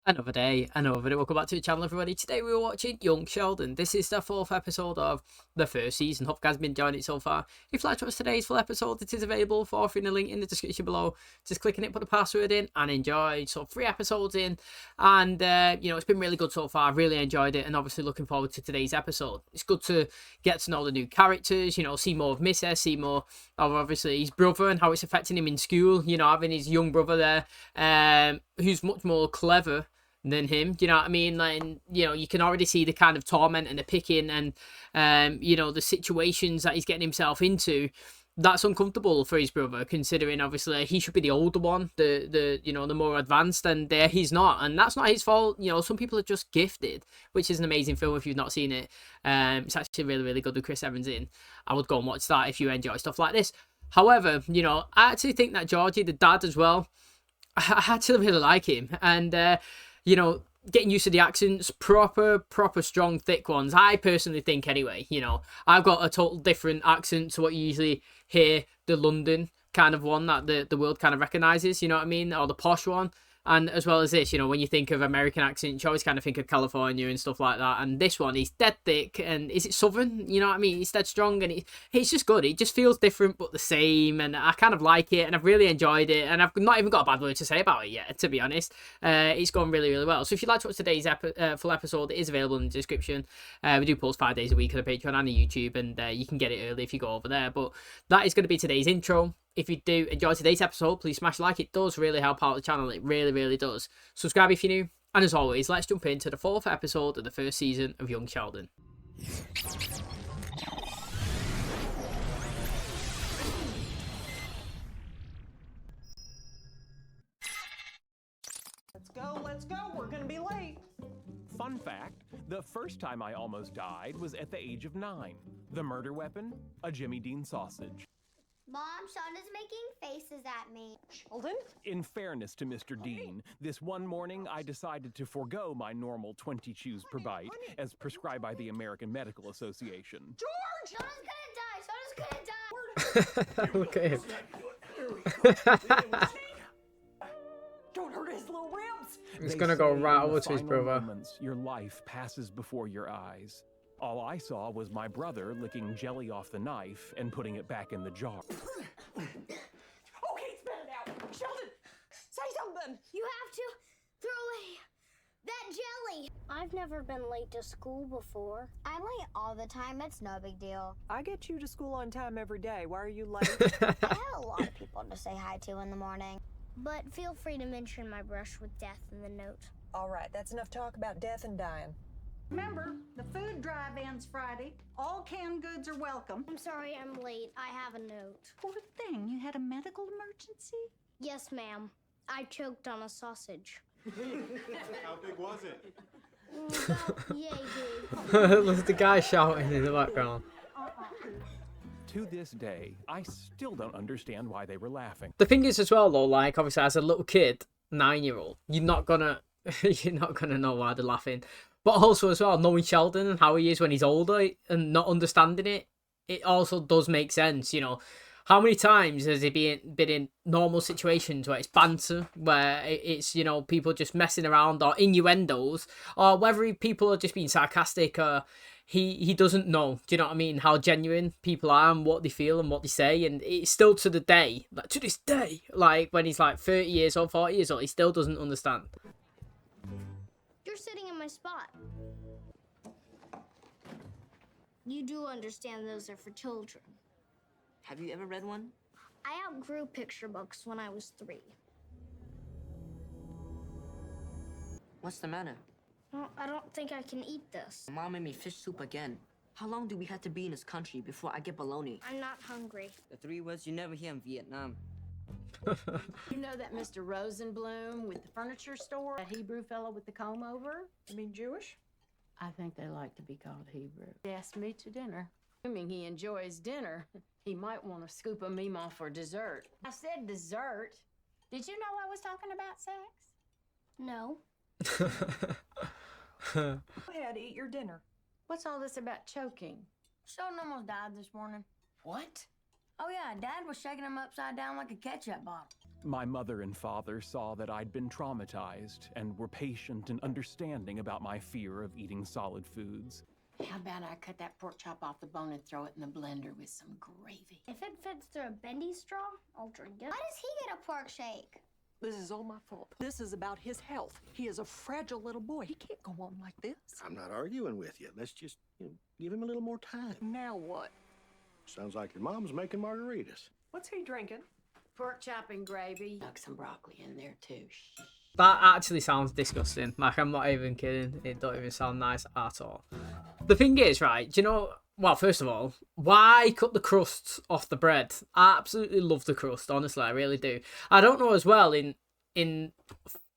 Another day, another video. Welcome back to the channel, everybody. Today we were watching Young Sheldon. This is the fourth episode of the first season. Hope you guys have been enjoying it so far. If you'd like to watch today's full episode, it is available for free in the link in the description below. Just click on it, put the password in, and enjoy. So 3 episodes in, and it's been really good so far. Really enjoyed it, and obviously looking forward to today's episode. It's good to get to know the new characters. See more of Mrs. See more of obviously his brother and how it's affecting him in school. Having his young brother there, who's much more clever than him. Do you know what I mean? Like, you can already see the kind of torment and the picking and the situations that he's getting himself into. That's uncomfortable for his brother, considering obviously he should be the older one, the more advanced, and he's not, and that's not his fault. Some people are just gifted, which is an amazing film if you've not seen it. It's actually really, really good with Chris Evans in. I would go and watch that if you enjoy stuff like this. However, I actually think that Georgie, the dad as well, I actually really like him, and getting used to the accents, proper strong, thick ones. I personally think anyway, I've got a total different accent to what you usually hear, the London kind of one that the world kind of recognises, you know what I mean? Or the posh one. And as well as this, when you think of American accents, you always kind of think of California and stuff like that. And this one, he's dead thick. And is it Southern? You know what I mean? He's dead strong. And it's just good. It just feels different, but the same. And I kind of like it. And I've really enjoyed it. And I've not even got a bad word to say about it yet, to be honest. It's gone really, really well. So if you'd like to watch today's full episode, it is available in the description. We do post 5 days a week on the Patreon and the YouTube. And you can get it early if you go over there. But that is going to be today's intro. If you do enjoy today's episode, please smash like. It does really help out the channel. It really, really does. Subscribe if you're new. And as always, let's jump into the 4th episode of the first season of Young Sheldon. Let's go. We're gonna be late. Fun fact, the first time I almost died was at the age of 9. The murder weapon? A Jimmy Dean sausage. Mom, Sean is making faces at me. Sheldon? In fairness to Mr. Dean, this one morning I decided to forego my normal 20 chews per bite, as prescribed by the American Medical Association. George! Sean's gonna die! Look at him. Don't hurt his little ribs! He's They gonna go say right in the over to his final brother. moments, your life passes before your eyes. All I saw was my brother licking jelly off the knife and putting it back in the jar. Okay, spit it out. Sheldon, say something. You have to throw away that jelly. I've never been late to school before. I'm late all the time. It's no big deal. I get you to school on time every day. Why are you late? I have a lot of people to say hi to in the morning. But feel free to mention my brush with death in the note. All right, that's enough talk about death and dying. Remember, the food drive ends Friday. All canned goods are welcome. I'm sorry I'm late. I have a note. Poor thing, you had a medical emergency? Yes, ma'am. I choked on a sausage. How big was it? About yay big. Look at the guy shouting in the background. To this day, I still don't understand why they were laughing. The thing is as well though, like obviously as a little kid, 9-year-old, you're not gonna know why they're laughing. But also as well, knowing Sheldon and how he is when he's older and not understanding it, it also does make sense. How many times has he been in normal situations where it's banter, where it's people just messing around or innuendos, or whether people are just being sarcastic, or he doesn't know, do you know what I mean, how genuine people are and what they feel and what they say. And it's still to this day, like when he's like 30 years old, 40 years old, he still doesn't understand. You're sitting in my spot. You do understand those are for children. Have you ever read one? I outgrew picture books when I was 3. What's the matter? Well, I don't think I can eat this. Mom made me fish soup again. How long do we have to be in this country before I get bologna? I'm not hungry. The 3 words you never hear in Vietnam. You know that Mr. Rosenblum with the furniture store? That Hebrew fellow with the comb over? You mean Jewish? I think they like to be called Hebrew. He asked me to dinner. Assuming he enjoys dinner, he might want to scoop a meemaw for dessert. I said dessert. Did you know I was talking about sex? No. Go ahead, eat your dinner. What's all this about choking? Sheldon almost died this morning. What? Oh yeah, Dad was shaking him upside down like a ketchup bottle. My mother and father saw that I'd been traumatized and were patient and understanding about my fear of eating solid foods. How about I cut that pork chop off the bone and throw it in the blender with some gravy? If it fits through a bendy straw, I'll drink it. Why does he get a pork shake? This is all my fault. This is about his health. He is a fragile little boy. He can't go on like this. I'm not arguing with you. Let's just give him a little more time. Now what? Sounds like your mom's making margaritas. What's he drinking? Pork chop and gravy. Tuck some broccoli in there too. Shh. That actually sounds disgusting. Like, I'm not even kidding. It don't even sound nice at all. The thing is, right, do you know, well, first of all, why cut the crusts off the bread? I absolutely love the crust, honestly, I really do. I don't know as well, in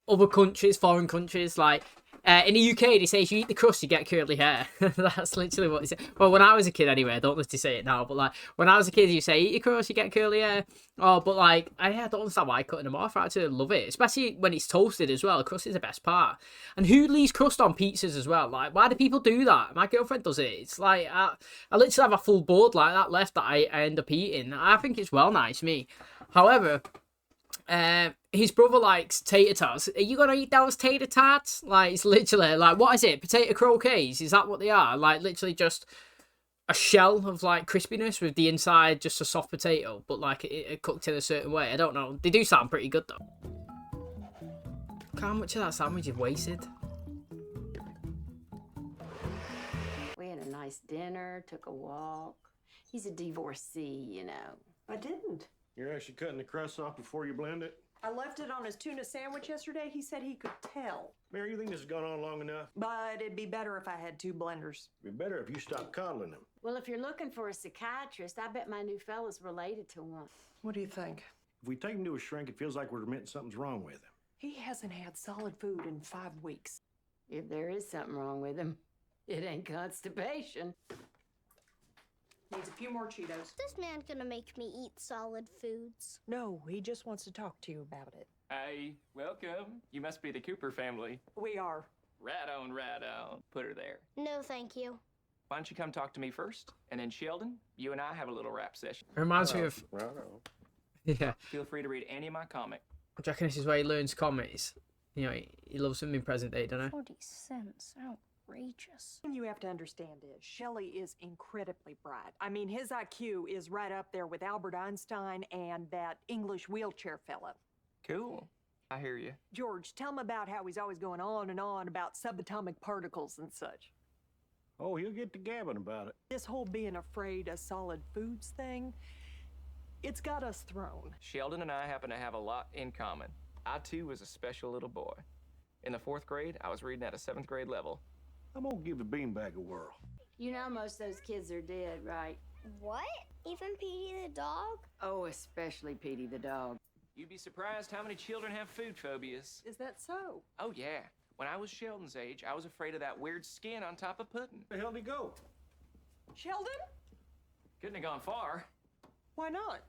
other countries, foreign countries, like, in the UK, they say if you eat the crust, you get curly hair. That's literally what they say. Well, when I was a kid anyway, I don't literally say it now, but like, when I was a kid, you say, eat your crust, you get curly hair. Oh, but like, I don't understand why cutting them off. I actually love it, especially when it's toasted as well. The crust is the best part. And who leaves crust on pizzas as well? Like, why do people do that? My girlfriend does it. It's like, I literally have a full board like that left that I end up eating. I think it's well nice, me. However, his brother likes tater tots. Are you gonna eat those tater tots? Like, it's literally like, what is it? Potato croquets? Is that what they are? Like, literally just a shell of like crispiness with the inside just a soft potato, but like it cooked in a certain way. I don't know. They do sound pretty good though. Look how much of that sandwich you've wasted. We had a nice dinner, took a walk. He's a divorcee, you know. I didn't. You're actually cutting the crust off before you blend it? I left it on his tuna sandwich yesterday. He said he could tell. Mary, you think this has gone on long enough? But it'd be better if I had 2 blenders. It'd be better if you stopped coddling him. Well, if you're looking for a psychiatrist, I bet my new fella's related to one. What do you think? If we take him to a shrink, it feels like we're admitting something's wrong with him. He hasn't had solid food in 5 weeks. If there is something wrong with him, it ain't constipation. Needs a few more Cheetos. This man gonna make me eat solid foods. No, he just wants to talk to you about it. Hey, welcome. You must be the Cooper family. We are. Right on, right on. Put her there. No, thank you. Why don't you come talk to me first? And then Sheldon, you and I have a little rap session. It reminds me of, Right on. yeah. Feel free to read any of my comic. Do you reckon this is where he learns comics? You know, he loves them in present day, don't he? 40 cents. Outrageous. You have to understand is Shelley is incredibly bright. I mean, his IQ is right up there with Albert Einstein and that English wheelchair fella. Cool. I hear you. George, tell him about how he's always going on and on about subatomic particles and such. Oh, he'll get to gabbing about it. This whole being afraid of solid foods thing, it's got us thrown. Sheldon and I happen to have a lot in common. I, too, was a special little boy. In the 4th grade, I was reading at a 7th grade level. I'm gonna give the beanbag a whirl. You know most of those kids are dead, right? What? Even Petey the dog? Oh, especially Petey the dog. You'd be surprised how many children have food phobias. Is that so? Oh, yeah. When I was Sheldon's age, I was afraid of that weird skin on top of pudding. Where the hell did he go? Sheldon? Couldn't have gone far. Why not?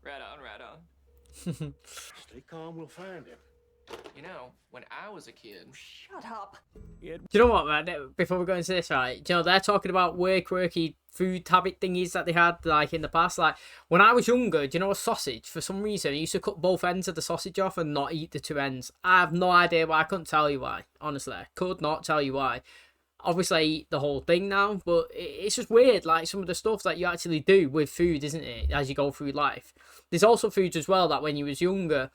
Right on, right on. Stay calm, we'll find him. You know, when I was a kid... Shut up. Do you know what, man? Before we go into this, right? Do you know, they're talking about weird, quirky food habit thingies that they had, like, in the past. Like, when I was younger, do you know a sausage? For some reason, I used to cut both ends of the sausage off and not eat the 2 ends. I have no idea why. I couldn't tell you why. Honestly, I could not tell you why. Obviously, I eat the whole thing now, but it's just weird, like, some of the stuff that you actually do with food, isn't it, as you go through life. There's also foods as well that when you was younger,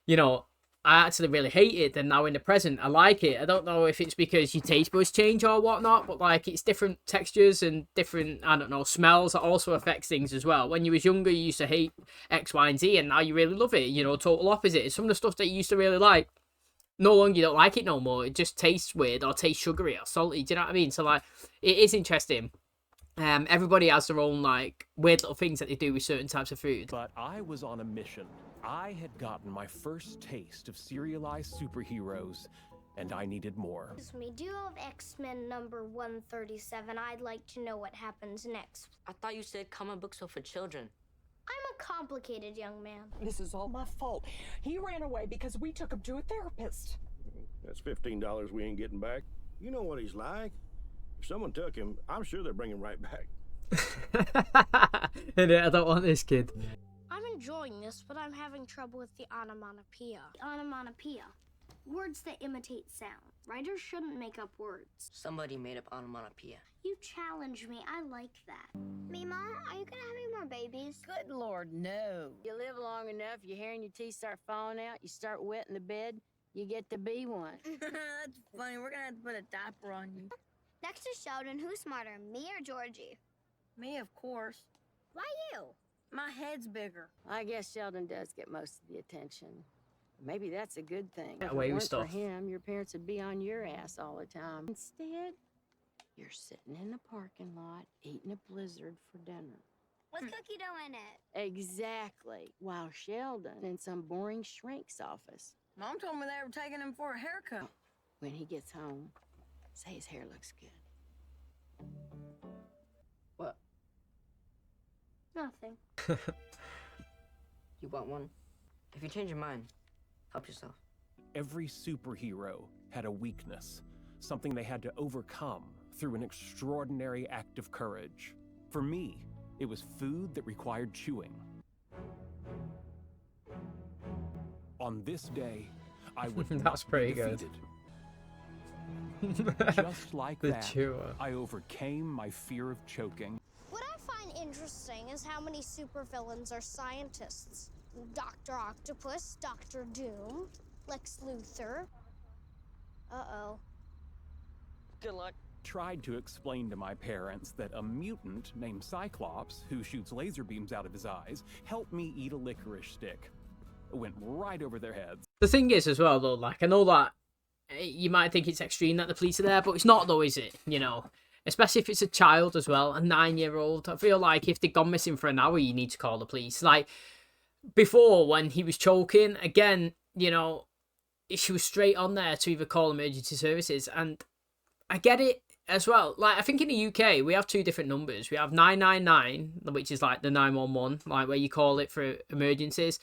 you know, I actually really hate it, and now in the present I like it. I don't know if it's because your taste buds change or whatnot, but like, it's different textures and different, I don't know, smells that also affects things as well. When you was younger, you used to hate X, Y, and Z, and now you really love it. You know, total opposite. Some of the stuff that you used to really like, no longer you don't like it no more. It just tastes weird or tastes sugary or salty. Do you know what I mean? So like, it is interesting. Everybody has their own like weird little things that they do with certain types of food. But I was on a mission. I had gotten my first taste of serialized superheroes, and I needed more. Excuse me, do you have X-Men number 137? I'd like to know what happens next. I thought you said comic books were for children. I'm a complicated young man. This is all my fault. He ran away because we took him to a therapist. That's $15 we ain't getting back. You know what he's like. If someone took him, I'm sure they'll bring him right back. I don't want this kid. I'm in enjoying this, but I'm having trouble with the onomatopoeia. Onomatopoeia. Words that imitate sound. Writers shouldn't make up words. Somebody made up onomatopoeia. You challenge me. I like that. Mima, are you gonna have any more babies? Good Lord, no. You live long enough, your hair and your teeth start falling out, you start wetting the bed, you get to be one. That's funny. We're gonna have to put a diaper on you. Next to Sheldon, who's smarter, me or Georgie? Me, of course. Why you? My head's bigger. I guess Sheldon does get most of the attention. Maybe that's a good thing. Get If away it with weren't stuff. for him, your parents would be on your ass all the time. Instead, you're sitting in the parking lot eating a Blizzard for dinner. With cookie dough in it. Exactly. While Sheldon in some boring shrink's office. Mom told me they were taking him for a haircut. When he gets home, say his hair looks good. What? Nothing. You want one? If you change your mind, help yourself. Every superhero had a weakness, something they had to overcome through an extraordinary act of courage. For me, it was food that required chewing. On this day, I would That's not be pretty good. defeated. Just like The that, chewer. I overcame my fear of choking. What I find interesting is how many supervillains are scientists. Dr. Octopus, Dr. Doom, Lex Luthor. Uh-oh. Good luck. Tried to explain to my parents that a mutant named Cyclops, who shoots laser beams out of his eyes, helped me eat a licorice stick. It went right over their heads. The thing is, as well, though, like, I know that you might think it's extreme that the police are there, but it's not, though, is it? You know, especially if it's a child as well, a 9-year-old. I feel like if they've gone missing for an hour, you need to call the police. Like, before, when he was choking, again, you know, she was straight on there to either call emergency services, and I get it as well. Like, I think in the UK, we have two different numbers. We have 999, which is like the 911, like where you call it for emergencies.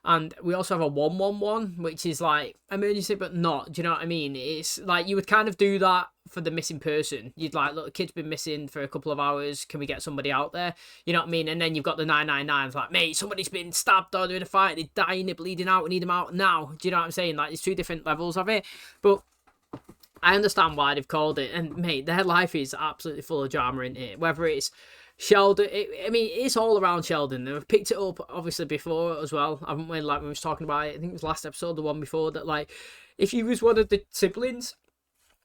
And we also have a 111, which is like emergency, but not. Do you know what I mean? It's like you would kind of do that for the missing person. You'd like, look, the kid's been missing for a couple of hours. Can we get somebody out there? You know what I mean? And then you've got the 999. It's like, mate, somebody's been stabbed or they're in a fight. They're dying, they're bleeding out. We need them out now. Do you know what I'm saying? Like, there's two different levels of it. But I understand why they've called it. And, mate, their life is absolutely full of drama in it. Whether it's Sheldon, I mean, it's all around Sheldon. They've picked it up, obviously, before as well. I haven't when, like, when we was talking about it, I think it was last episode, the one before, that, like, if you was one of the siblings,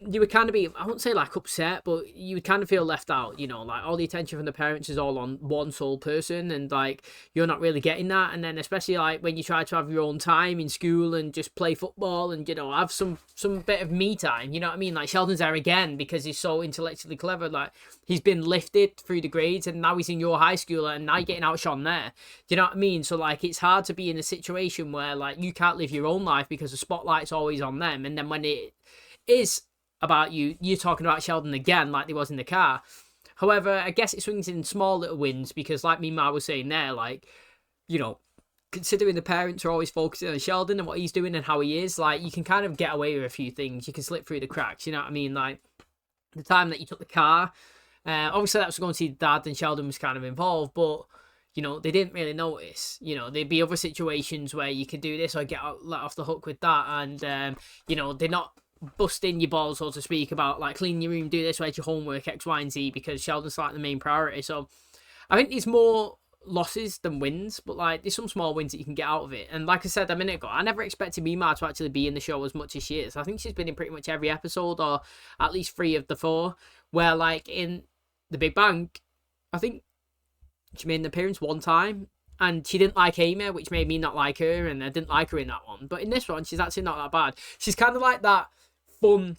you would kind of be, I wouldn't say, like, upset, but you would kind of feel left out, you know, like, all the attention from the parents is all on one sole person, and, like, you're not really getting that. And then especially, like, when you try to have your own time in school and just play football and, you know, have some bit of me time, you know what I mean? Like, Sheldon's there again because he's so intellectually clever. Like, he's been lifted through the grades, and now he's in your high school, and now you're getting outshone there. Do you know what I mean? So, like, it's hard to be in a situation where, like, you can't live your own life because the spotlight's always on them. And then when it is about you're talking about Sheldon again, like they was in the car. However, I guess it swings in small little wins because, like me, Ma was saying there, like, you know, considering the parents are always focusing on Sheldon and what he's doing and how he is, like, you can kind of get away with a few things. You can slip through the cracks, you know what I mean? Like, the time that you took the car, obviously that was going to see Dad, and Sheldon was kind of involved, but, you know, they didn't really notice. You know, there'd be other situations where you could do this or get let off the hook with that, and, you know, they're not busting your balls, so to speak, about, like, clean your room, do this, where's your homework, X, Y, and Z, because Sheldon's, like, the main priority. So I think there's more losses than wins, but, like, there's some small wins that you can get out of it. And like I said a minute ago, I never expected Mima to actually be in the show as much as she is. I think she's been in pretty much every episode, or at least 3 of the 4, where, like, in The Big Bang, I think she made an appearance one time, and she didn't like Amy, which made me not like her, and I didn't like her in that one. But in this one, she's actually not that bad. She's kind of like that fun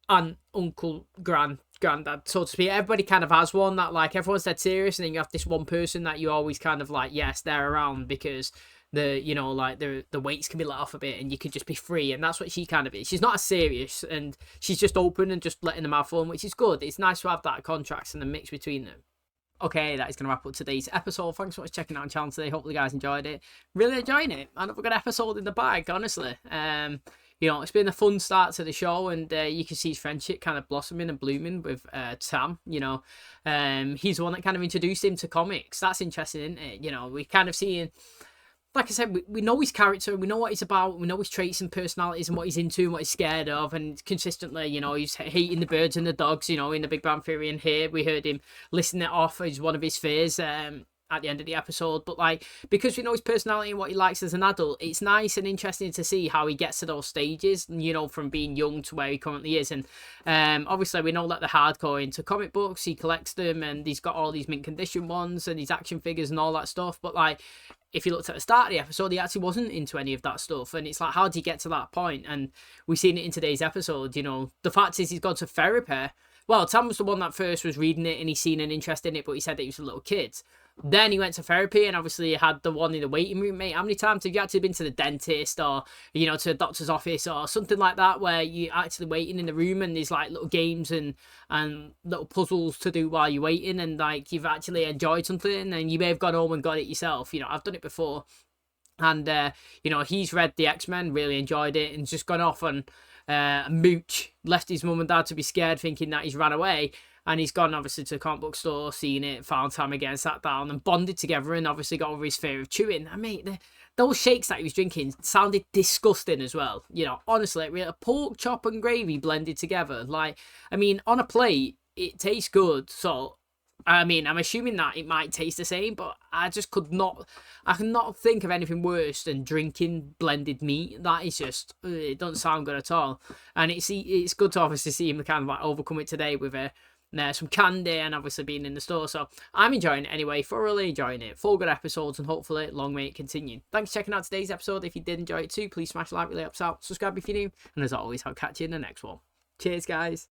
and uncle, granddad, so to speak. Everybody kind of has one that, like, everyone's dead serious, and then you have this one person that you always kind of like, yes, they're around because the, you know, like the weights can be let off a bit and you can just be free. And that's what she kind of is. She's not as serious, and she's just open and just letting them have fun, which is good. It's nice to have that contrast and the mix between them. Okay, that is going to wrap up today's episode. Thanks so much for checking out the channel today. Hopefully you guys enjoyed it. Really enjoying it. Another good episode in the bag, honestly. You know, it's been a fun start to the show, and you can see his friendship kind of blossoming and blooming with Sam. You know, he's the one that kind of introduced him to comics. That's interesting, isn't it? You know, we kind of seeing like I said, we know his character, we know what he's about, we know his traits and personalities and what he's into and what he's scared of, and consistently, you know, he's hating the birds and the dogs, you know, in the Big Bang Theory, and here we heard him listing it off as one of his fears at the end of the episode. But like, because we know his personality and what he likes as an adult, it's nice and interesting to see how he gets to those stages, you know, from being young to where he currently is. And obviously we know that the hardcore into comic books, he collects them, and he's got all these mint condition ones and his action figures and all that stuff. But like, if you looked at the start of the episode, he actually wasn't into any of that stuff. And it's like, how do you get to that point? And we've seen it in today's episode. You know, the fact is he's gone to therapy. Well, Tam was the one that first was reading it and he's seen an interest in it, but he said that he was a little kid. Then he went to therapy, and obviously he had the one in the waiting room. Mate, how many times have you actually been to the dentist or, you know, to a doctor's office or something like that, where you're actually waiting in the room and there's like little games and little puzzles to do while you're waiting, and like you've actually enjoyed something and you may have gone home and got it yourself. You know, I've done it before. And, you know, he's read the X-Men, really enjoyed it, and just gone off on mooch, left his mum and dad to be scared, thinking that he's ran away. And he's gone, obviously, to the comic book store, seen it, found Tam again, sat down and bonded together, and obviously got over his fear of chewing. I mean, those shakes that he was drinking sounded disgusting as well. You know, honestly, a pork chop and gravy blended together. Like, I mean, on a plate, it tastes good. So, I mean, I'm assuming that it might taste the same, but I just could not think of anything worse than drinking blended meat. That is just, it doesn't sound good at all. And it's good to obviously see him kind of like overcome it today with some candy and obviously being in the store. So I'm enjoying it anyway, thoroughly enjoying it. 4 good episodes, and hopefully long may it continue. Thanks for checking out today's episode. If you did enjoy it too, please smash like, really helps out. Subscribe if you're new, and as always, I'll catch you in the next one. Cheers, guys.